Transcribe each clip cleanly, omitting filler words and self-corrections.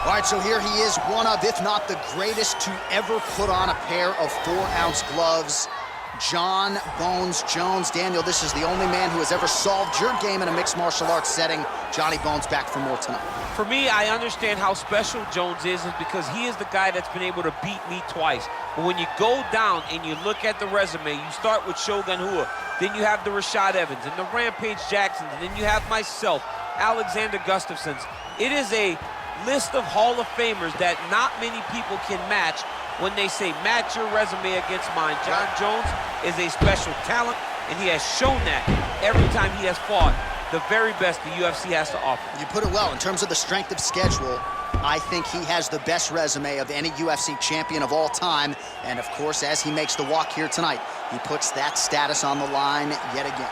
All right, so here he is, one of, if not the greatest to ever put on a pair of 4-ounce gloves. Jon Bones Jones. Daniel, this is the only man who has ever solved your game in a mixed martial arts setting. Johnny Bones back for more tonight. For me, I understand how special Jones is because he is the guy that's been able to beat me twice. But when you go down and you look at the resume, you start with Shogun Rua, then you have the Rashad Evans and the Rampage Jacksons, and then you have myself, Alexander Gustafsson. It is a list of Hall of Famers that not many people can match when they say match your resume against mine. Jon Jones is a special talent, and he has shown that every time he has fought the very best the UFC has to offer. You put it well. In terms of the strength of schedule, I think he has the best resume of any UFC champion of all time. And of course, as he makes the walk here tonight, he puts that status on the line yet again.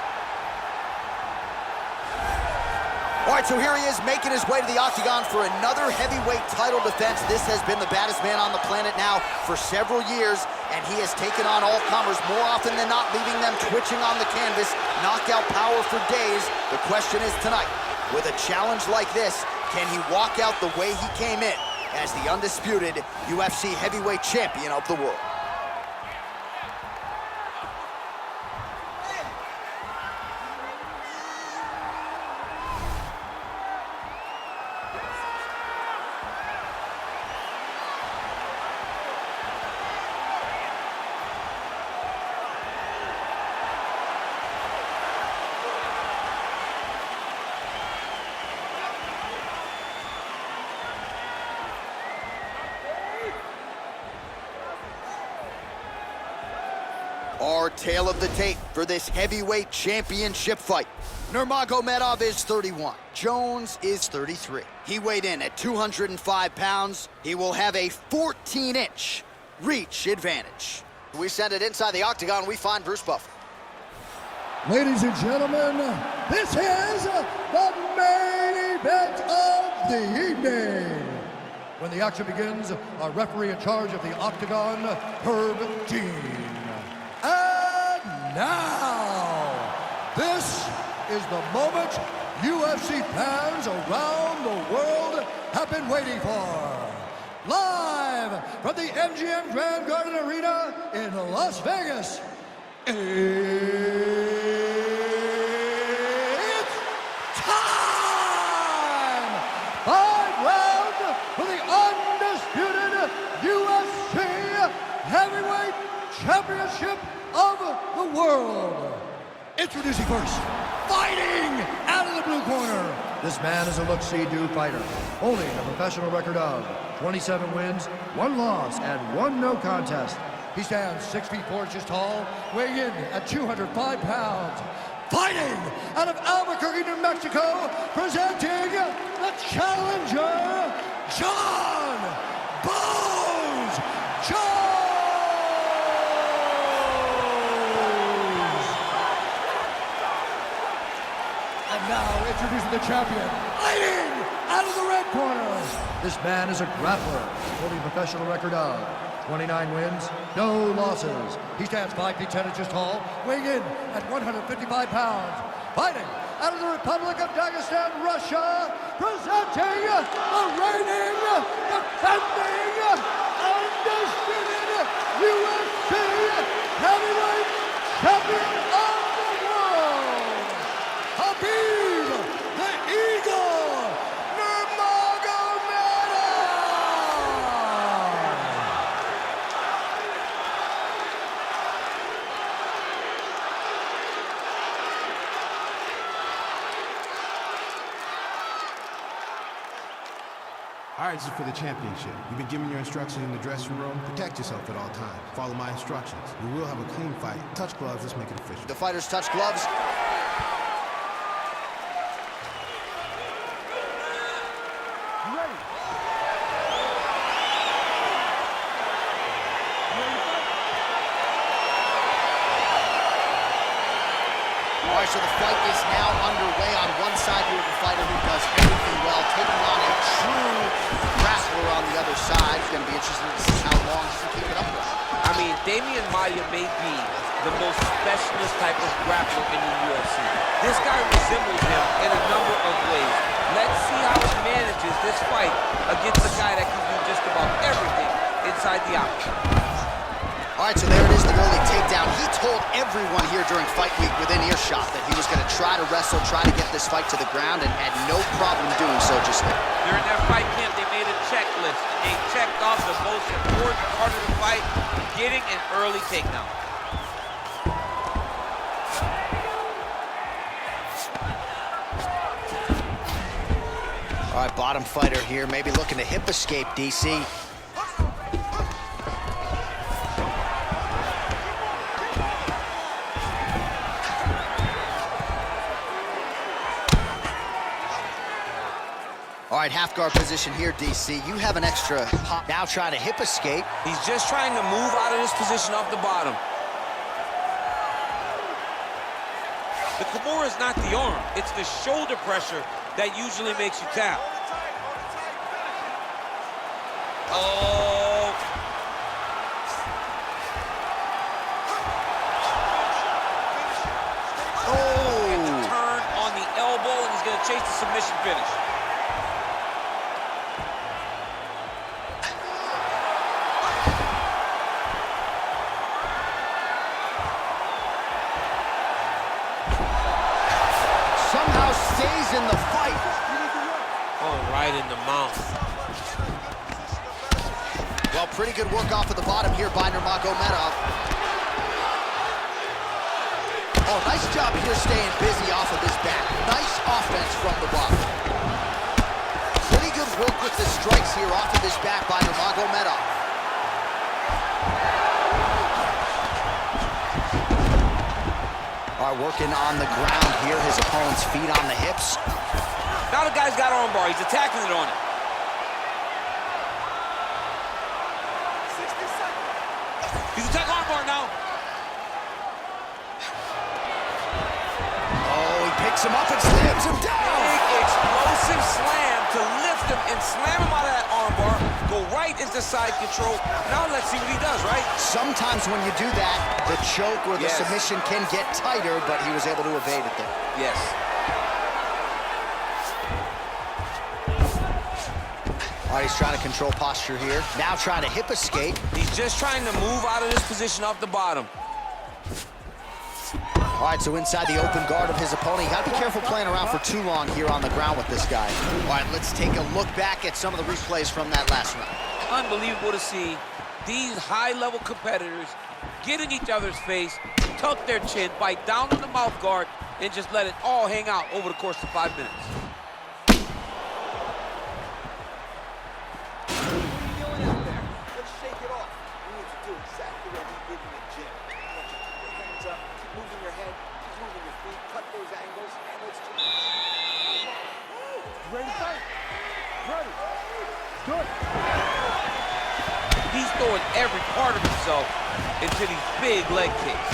All right, so here he is making his way to the octagon for another heavyweight title defense. This has been the baddest man on the planet now for several years, and he has taken on all comers more often than not, leaving them twitching on the canvas. Knockout power for days. The question is tonight, with a challenge like this, can he walk out the way he came in as the undisputed UFC heavyweight champion of the world? Our tale of the tape for this heavyweight championship fight. Nurmagomedov is 31. Jones is 33. He weighed in at 205 pounds. He will have a 14-inch reach advantage. We send it inside the octagon. We find Bruce Buffer. Ladies and gentlemen, this is the main event of the evening. When the action begins, our referee in charge of the octagon, Herb Dean. And now, this is the moment UFC fans around the world have been waiting for. Live from the MGM Grand Garden Arena in Las Vegas, it's time! 5 rounds for the undisputed UFC Heavyweight Championship of the world. Introducing first, fighting out of the blue corner. This man is a look-see-do fighter, holding a professional record of 27 wins, 1 loss, and 1 no contest. He stands 6 feet 4 inches tall, weighing in at 205 pounds. Fighting out of Albuquerque, New Mexico, presenting the challenger, Jon Bones Jones. And now introducing the champion, fighting out of the red corner. This man is a grappler, holding a professional record of 29 wins, no losses. He stands 5 feet 10 inches tall, weighing in at 155 pounds. Fighting out of the Republic of Dagestan, Russia, presenting the reigning, defending, undisputed UFC heavyweight champion of the world, Khabib the Eagle Nurmagomedov. All right, this is for the championship. You've been given your instructions in the dressing room. Protect yourself at all times. Follow my instructions. We will have a clean fight. Touch gloves, let's make it official. The fighters touch gloves. Ready. All right, so the fight is now underway. On one side, you have a fighter who does everything well, taking on a true grappler on the other side. It's going to be interesting to see how long he can keep it up with. I mean, Damian Maia may be the most specialist type of grappler in the UFC. This guy resembles him in a number of ways. Let's see how he manages this fight against a guy that can do just about everything inside the octagon. All right, so there it is, the early takedown. He told everyone here during fight week within earshot that he was going to try to wrestle, try to get this fight to the ground, and had no problem doing so just there. During their fight camp, they made a checklist, and they checked off the most important part of the fight, getting an early takedown. All right, bottom fighter here, maybe looking to hip escape, DC. All right, half guard position here, DC. You have an extra hop. Now trying to hip escape. He's just trying to move out of this position off the bottom. The Kimura is not the arm. It's the shoulder pressure that usually makes you tap. Oh. Oh. Gets a turn on the elbow, and he's going to chase the submission finish. Somehow stays in the fight. Oh, right in the mouth. Well, pretty good work off of the bottom here by Nurmagomedov. Oh, nice job here staying busy off of his back. Nice offense from the bottom. Pretty good work with the strikes here off of his back by Nurmagomedov. All right, working on the ground here. His opponent's feet on the hips. Now the guy's got armbar. He's attacking it on it. 60 seconds. He's attacking armbar now. Oh, he picks him up and slams him down. Big explosive slam to lift him and slam him out of that armbar. Go right into side control. Now let's see what he does, right? Sometimes when you do that, the choke or the Yes. submission can get tighter, but he was able to evade it there. Yes. All right, he's trying to control posture here. Now trying to hip escape. He's just trying to move out of this position off the bottom. All right, so inside the open guard of his opponent. You got to be careful playing around for too long here on the ground with this guy. All right, let's take a look back at some of the replays from that last round. Unbelievable to see these high-level competitors get in each other's face, tuck their chin, bite down on the mouth guard, and just let it all hang out over the course of 5 minutes. Let's shake it off. You need to do exactly what we did in the gym. I want you to keep your hands up, keep moving your head, keep moving your feet, cut those angles, and let's just... Ready to fight? Ready. Good. He's throwing every part of himself into these big leg kicks.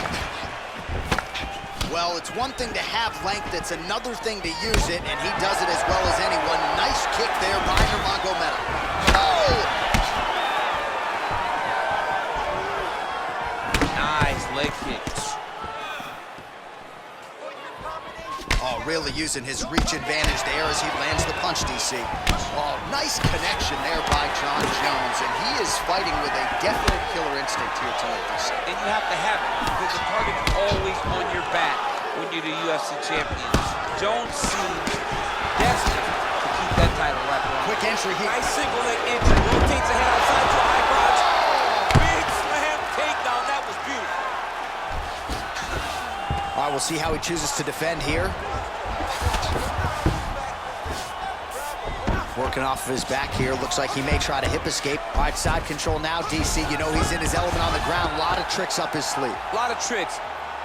Well, it's one thing to have length, it's another thing to use it, and he does it as well as anyone. Nice kick there by Nurmagomedov. Oh! Nice leg kicks. Oh, really using his reach advantage there as he lands the punch, DC. Oh, nice connection there by John Jones, and he is fighting with a definite killer instinct here tonight, DC. And you have to have it because the target is always on your back when you're the UFC champion. Jones seems desperate to keep that title wrapped around. Quick entry here. Nice single leg entry, rotates the head outside to a high crotch. Big slam takedown, that was beautiful. All right, we'll see how he chooses to defend here. Working off of his back here. Looks like he may try to hip escape. All right, side control now, DC. You know he's in his element on the ground. A lot of tricks up his sleeve. A lot of tricks.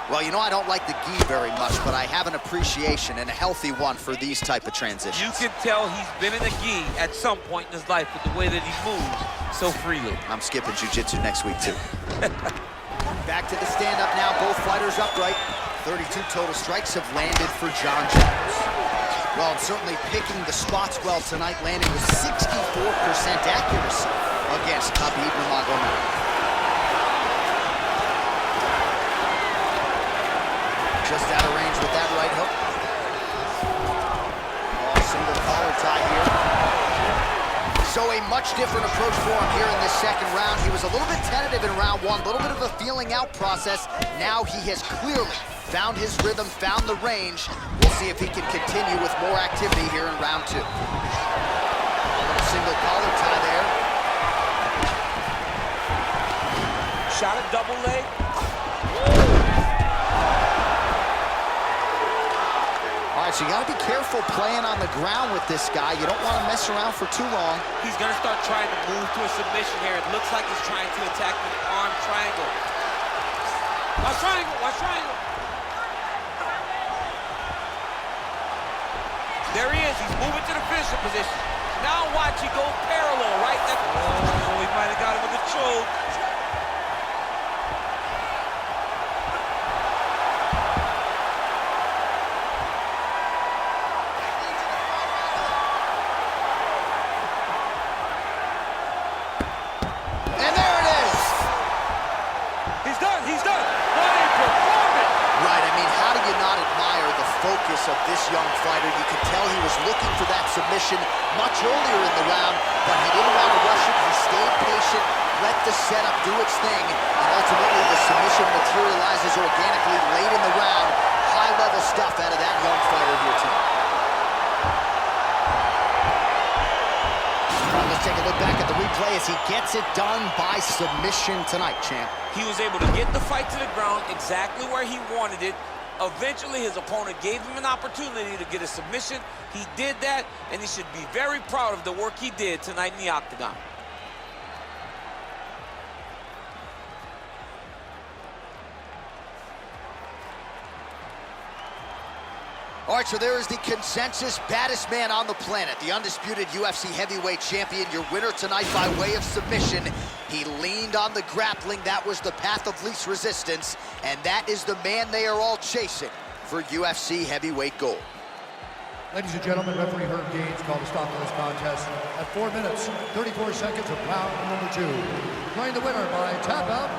Well, you know I don't like the gi very much, but I have an appreciation and a healthy one for these type of transitions. You can tell he's been in a gi at some point in his life with the way that he moves so freely. I'm skipping jiu-jitsu next week, too. Back to the stand-up now. Both fighters upright. 32 total strikes have landed for John Jones. Well, and certainly picking the spots well tonight, landing with 64% accuracy against Khabib Nurmagomedov. Just out of range with that right hook. Oh, single collar tie here. So a much different approach for him here in this second round. He was a little bit tentative in round one, a little bit of a feeling out process. Now he has clearly found his rhythm, found the range. We'll see if he can continue with more activity here in round two. A little single collar tie there. Shot a double leg. All right, so you gotta be careful playing on the ground with this guy. You don't want to mess around for too long. He's gonna start trying to move to a submission here. It looks like he's trying to attack the arm triangle. Watch triangle, watch triangle. There he is, he's moving to the finisher position. Now watch, he goes parallel, right? Oh, he might have got him with a choke. Of this young fighter, you could tell he was looking for that submission much earlier in the round, but he didn't want to rush it. He stayed patient, let the setup do its thing, and ultimately the submission materializes organically late in the round. High-level stuff out of that young fighter here tonight. All right, let's take a look back at the replay as he gets it done by submission tonight, champ. He was able to get the fight to the ground exactly where he wanted it. Eventually, his opponent gave him an opportunity to get a submission. He did that, and he should be very proud of the work he did tonight in the octagon. All right, so there is the consensus baddest man on the planet, the undisputed UFC heavyweight champion, your winner tonight by way of submission. He leaned on the grappling. That was the path of least resistance, and that is the man they are all chasing for UFC heavyweight gold. Ladies and gentlemen, referee Herb Gaines called a stop to this contest at 4 minutes, 34 seconds of round number 2. Declaring the winner by tap out